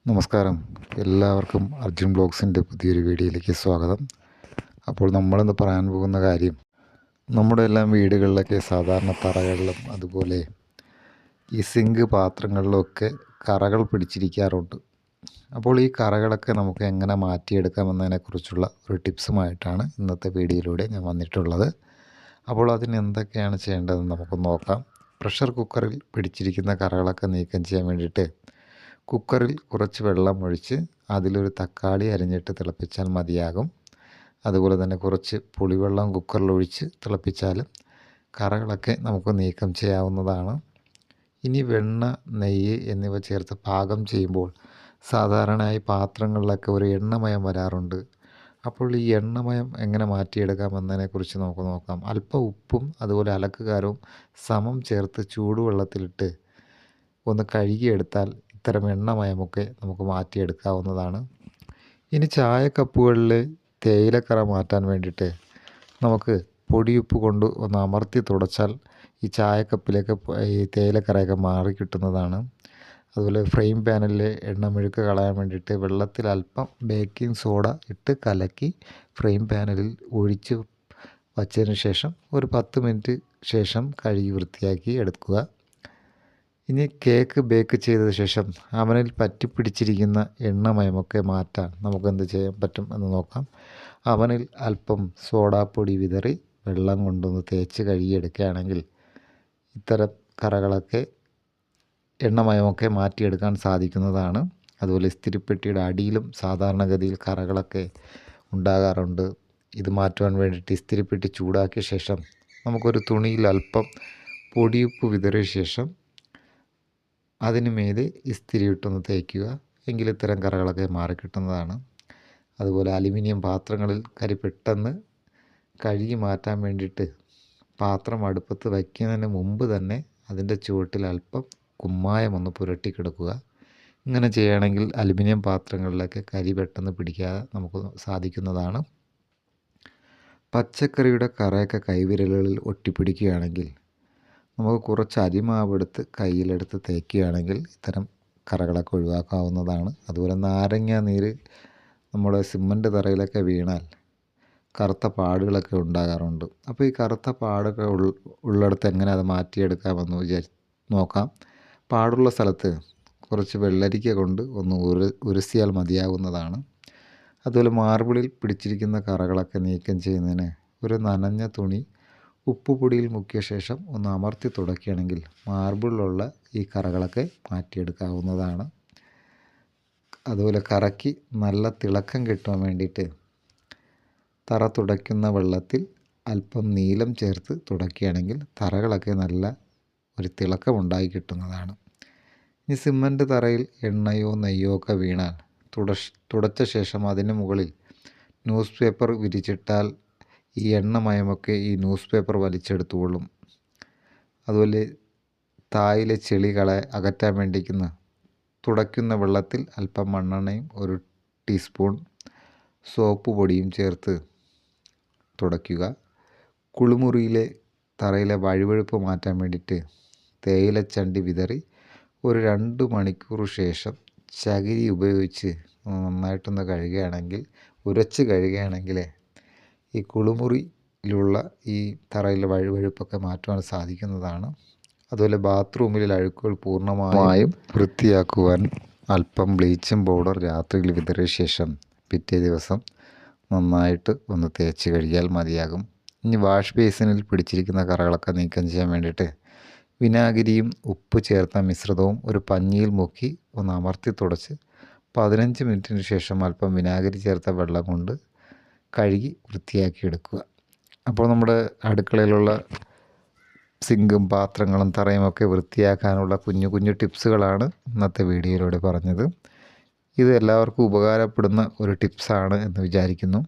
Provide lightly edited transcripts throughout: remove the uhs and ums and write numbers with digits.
നമസ്കാരം. എല്ലാവർക്കും അർജുൻ ബ്ലോഗ്സിൻ്റെ പുതിയൊരു വീഡിയോയിലേക്ക് സ്വാഗതം. അപ്പോൾ നമ്മളിന്ന് പറയാൻ പോകുന്ന കാര്യം, നമ്മുടെ എല്ലാം വീടുകളിലൊക്കെ സാധാരണ തറകളിലും അതുപോലെ ഈ സിങ്ക് പാത്രങ്ങളിലൊക്കെ കറകൾ പിടിച്ചിരിക്കാറുണ്ട്. അപ്പോൾ ഈ കറകളൊക്കെ നമുക്ക് എങ്ങനെ മാറ്റിയെടുക്കാമെന്നതിനെക്കുറിച്ചുള്ള ഒരു ടിപ്സുമായിട്ടാണ് ഇന്നത്തെ വീഡിയോയിലൂടെ ഞാൻ വന്നിട്ടുള്ളത്. അപ്പോൾ അതിന് എന്തൊക്കെയാണ് ചെയ്യേണ്ടതെന്ന് നമുക്ക് നോക്കാം. പ്രഷർ കുക്കറിൽ പിടിച്ചിരിക്കുന്ന കറകളൊക്കെ നീക്കം ചെയ്യാൻ വേണ്ടിയിട്ട് കുക്കറിൽ കുറച്ച് വെള്ളം ഒഴിച്ച് അതിലൊരു തക്കാളി അരിഞ്ഞിട്ട് തിളപ്പിച്ചാൽ മതിയാകും. അതുപോലെ തന്നെ കുറച്ച് പുളിവെള്ളം കുക്കറിൽ ഒഴിച്ച് തിളപ്പിച്ചാലും കറകളൊക്കെ നമുക്ക് നീക്കം ചെയ്യാവുന്നതാണ്. ഇനി വെണ്ണ, നെയ്യ് എന്നിവ ചേർത്ത് പാകം ചെയ്യുമ്പോൾ സാധാരണയായി പാത്രങ്ങളിലൊക്കെ ഒരു എണ്ണമയം വരാറുണ്ട്. അപ്പോൾ ഈ എണ്ണമയം എങ്ങനെ മാറ്റിയെടുക്കാമെന്നതിനെക്കുറിച്ച് നമുക്ക് നോക്കാം. അല്പം ഉപ്പും അതുപോലെ അലക്കുകാരവും സമം ചേർത്ത് ചൂടുവെള്ളത്തിലിട്ട് ഒന്ന് കഴുകിയെടുത്താൽ ഇത്തരം എണ്ണമയമൊക്കെ നമുക്ക് മാറ്റിയെടുക്കാവുന്നതാണ്. ഇനി ചായ കപ്പുകളിൽ തേയിലക്കറ മാറ്റാൻ വേണ്ടിയിട്ട് നമുക്ക് പൊടിയുപ്പ് കൊണ്ട് ഒന്ന് അമർത്തി തുടച്ചാൽ ഈ ചായക്കപ്പിലേക്ക് ഈ തേയിലക്കറയൊക്കെ മാറി കിട്ടുന്നതാണ്. അതുപോലെ ഫ്രെയിം പാനലിലെ എണ്ണമെഴുക്ക് കളയാൻ വേണ്ടിയിട്ട് വെള്ളത്തിൽ അല്പം ബേക്കിംഗ് സോഡ ഇട്ട് കലക്കി ഫ്രെയിം പാനലിൽ ഒഴിച്ച് വച്ചതിന് ശേഷം ഒരു 10 മിനിറ്റ് ശേഷം കഴുകി വൃത്തിയാക്കി എടുക്കുക. ഇനി കേക്ക് ബേക്ക് ചെയ്ത ശേഷം അവനിൽ പറ്റിപ്പിടിച്ചിരിക്കുന്ന എണ്ണമയമൊക്കെ മാറ്റാൻ നമുക്ക് എന്ത് ചെയ്യാൻ പറ്റും എന്ന് നോക്കാം. അവനിൽ അല്പം സോഡാപ്പൊടി വിതറി വെള്ളം കൊണ്ടൊന്ന് തേച്ച് കഴുകിയെടുക്കുകയാണെങ്കിൽ ഇത്തരം കറകളൊക്കെ എണ്ണമയമൊക്കെ മാറ്റിയെടുക്കാൻ സാധിക്കുന്നതാണ്. അതുപോലെ ഇസ്തിരിപ്പെട്ടിയുടെ അടിയിലും സാധാരണഗതിയിൽ കറകളൊക്കെ ഉണ്ടാകാറുണ്ട്. ഇത് മാറ്റുവാൻ വേണ്ടിയിട്ട് ഇസ്തിരിപ്പെട്ടി ചൂടാക്കിയ ശേഷം നമുക്കൊരു തുണിയിൽ അല്പം പൊടിയുപ്പ് വിതറിയ ശേഷം അതിന് മേലെ ഇസ്തിരി ഇട്ടൊന്ന് തേക്കുക. എങ്കിൽ ഇത്തരം കറകളൊക്കെ മാറിക്കിട്ടുന്നതാണ്. അതുപോലെ അലുമിനിയം പാത്രങ്ങളിൽ കരി പെട്ടെന്ന് കഴുകി മാറ്റാൻ വേണ്ടിയിട്ട് പാത്രം അടുപ്പത്ത് വയ്ക്കുന്നതിന് മുമ്പ് തന്നെ അതിൻ്റെ ചുവട്ടിൽ അല്പം കുമ്മായം ഒന്ന് പുരട്ടി കിടക്കുക. ഇങ്ങനെ ചെയ്യുകയാണെങ്കിൽ അലുമിനിയം പാത്രങ്ങളിലൊക്കെ കരി പെട്ടെന്ന് പിടിക്കാതെ നമുക്ക് സാധിക്കുന്നതാണ്. പച്ചക്കറിയുടെ കറയൊക്കെ കൈവിരലുകളിൽ ഒട്ടിപ്പിടിക്കുകയാണെങ്കിൽ നമുക്ക് കുറച്ച് അരിമാവെടുത്ത് കയ്യിലെടുത്ത് തേക്കുകയാണെങ്കിൽ ഇത്തരം കറകളൊക്കെ ഒഴിവാക്കാവുന്നതാണ്. അതുപോലെ നാരങ്ങ നീര് നമ്മുടെ സിമൻറ്റ് തറയിലൊക്കെ വീണാൽ കറുത്ത പാടുകളൊക്കെ ഉണ്ടാകാറുണ്ട്. അപ്പോൾ ഈ കറുത്ത പാടൊക്കെ ഉള്ളിടത്ത് എങ്ങനെ അത് മാറ്റിയെടുക്കാമെന്ന് നോക്കാം. പാടുള്ള സ്ഥലത്ത് കുറച്ച് വെള്ളരിക്ക കൊണ്ട് ഒന്ന് ഉരസിയാൽ മതിയാകുന്നതാണ്. അതുപോലെ മാർബിളിൽ പിടിച്ചിരിക്കുന്ന കറകളൊക്കെ നീക്കം ചെയ്യുന്നതിന് ഒരു നനഞ്ഞ തുണി ഉപ്പുപൊടിയിൽ മുക്കിയ ശേഷം ഒന്ന് അമർത്തി തുടക്കുകയാണെങ്കിൽ മാർബിളിലുള്ള ഈ കറകളൊക്കെ മാറ്റിയെടുക്കാവുന്നതാണ്. അതുപോലെ കറയ്ക്ക് നല്ല തിളക്കം കിട്ടാൻ വേണ്ടിയിട്ട് തറ തുടയ്ക്കുന്ന വെള്ളത്തിൽ അല്പം നീലം ചേർത്ത് തുടയ്ക്കുകയാണെങ്കിൽ തറകളൊക്കെ നല്ല ഒരു തിളക്കമുണ്ടായി കിട്ടുന്നതാണ്. ഈ സിമൻറ്റ് തറയിൽ എണ്ണയോ നെയ്യോ ഒക്കെ വീണാൽ തുടച്ച ശേഷം അതിന് മുകളിൽ ന്യൂസ് പേപ്പർ വിരിച്ചിട്ടാൽ ഈ എണ്ണമയമൊക്കെ ഈ ന്യൂസ് പേപ്പർ വലിച്ചെടുത്തുകൊള്ളും. അതുപോലെ തായിലെ ചെളികളെ അകറ്റാൻ വേണ്ടിക്കുന്ന തുടയ്ക്കുന്ന വെള്ളത്തിൽ അല്പം മണ്ണെണ്ണയും ഒരു ടീസ്പൂൺ സോപ്പ് പൊടിയും ചേർത്ത് തുടയ്ക്കുക. കുളിമുറിയിലെ തറയിലെ വഴുവഴുപ്പ് മാറ്റാൻ വേണ്ടിയിട്ട് തേയിലച്ചണ്ടി വിതറി ഒരു 2 മണിക്കൂർ ശേഷം ചകിരി ഉപയോഗിച്ച് നന്നായിട്ടൊന്ന് കഴുകുകയാണെങ്കിൽ ഉരച്ച് കഴുകുകയാണെങ്കിൽ ഈ കുളിമുറിയിലുള്ള ഈ തറയിലെ വഴുവഴുപ്പൊക്കെ മാറ്റുവാൻ സാധിക്കുന്നതാണ്. അതുപോലെ ബാത്റൂമിലെ അഴുക്കുകൾ പൂർണ്ണമായും വൃത്തിയാക്കുവാൻ അല്പം ബ്ലീച്ചിങ് പൗഡർ രാത്രിയിൽ വിതറിയ ശേഷം പിറ്റേ ദിവസം നന്നായിട്ട് ഒന്ന് തേച്ച് കഴുകിയാൽ മതിയാകും. ഇനി വാഷ് ബേസിനിൽ പിടിച്ചിരിക്കുന്ന കറകളൊക്കെ നീക്കം ചെയ്യാൻ വേണ്ടിയിട്ട് വിനാഗിരിയും ഉപ്പ് ചേർത്ത മിശ്രിതവും ഒരു പഞ്ഞിയിൽ മുക്കി ഒന്ന് അമർത്തി തുടച്ച് 15 മിനിറ്റിന് ശേഷം അല്പം വിനാഗിരി ചേർത്ത വെള്ളം കൊണ്ട് കഴുകി വൃത്തിയാക്കി എടുക്കുക. അപ്പോൾ നമ്മുടെ അടുക്കളയിലുള്ള സിങ്കും പാത്രങ്ങളും തറയുമൊക്കെ വൃത്തിയാക്കാനുള്ള കുഞ്ഞു കുഞ്ഞു ടിപ്സുകളാണ് ഇന്നത്തെ വീഡിയോയിലൂടെ പറഞ്ഞത്. ഇത് എല്ലാവർക്കും ഉപകാരപ്പെടുന്ന ഒരു ടിപ്സാണ് എന്ന് വിചാരിക്കുന്നു.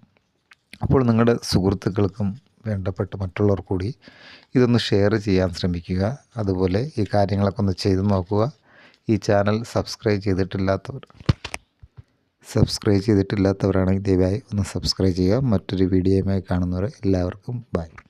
അപ്പോൾ നിങ്ങളുടെ സുഹൃത്തുക്കൾക്കും വേണ്ടപ്പെട്ട മറ്റുള്ളവർ കൂടി ഇതൊന്ന് ഷെയർ ചെയ്യാൻ ശ്രമിക്കുക. അതുപോലെ ഈ കാര്യങ്ങളൊക്കെ ഒന്ന് ചെയ്തു നോക്കുക. ഈ ചാനൽ സബ്സ്ക്രൈബ് ചെയ്തിട്ടില്ലാത്തവരാണെങ്കിൽ ദയവായി ഒന്ന് സബ്സ്ക്രൈബ് ചെയ്യുക. മറ്റൊരു വീഡിയോയുമായി കാണുന്നവരെ എല്ലാവർക്കും ബൈ.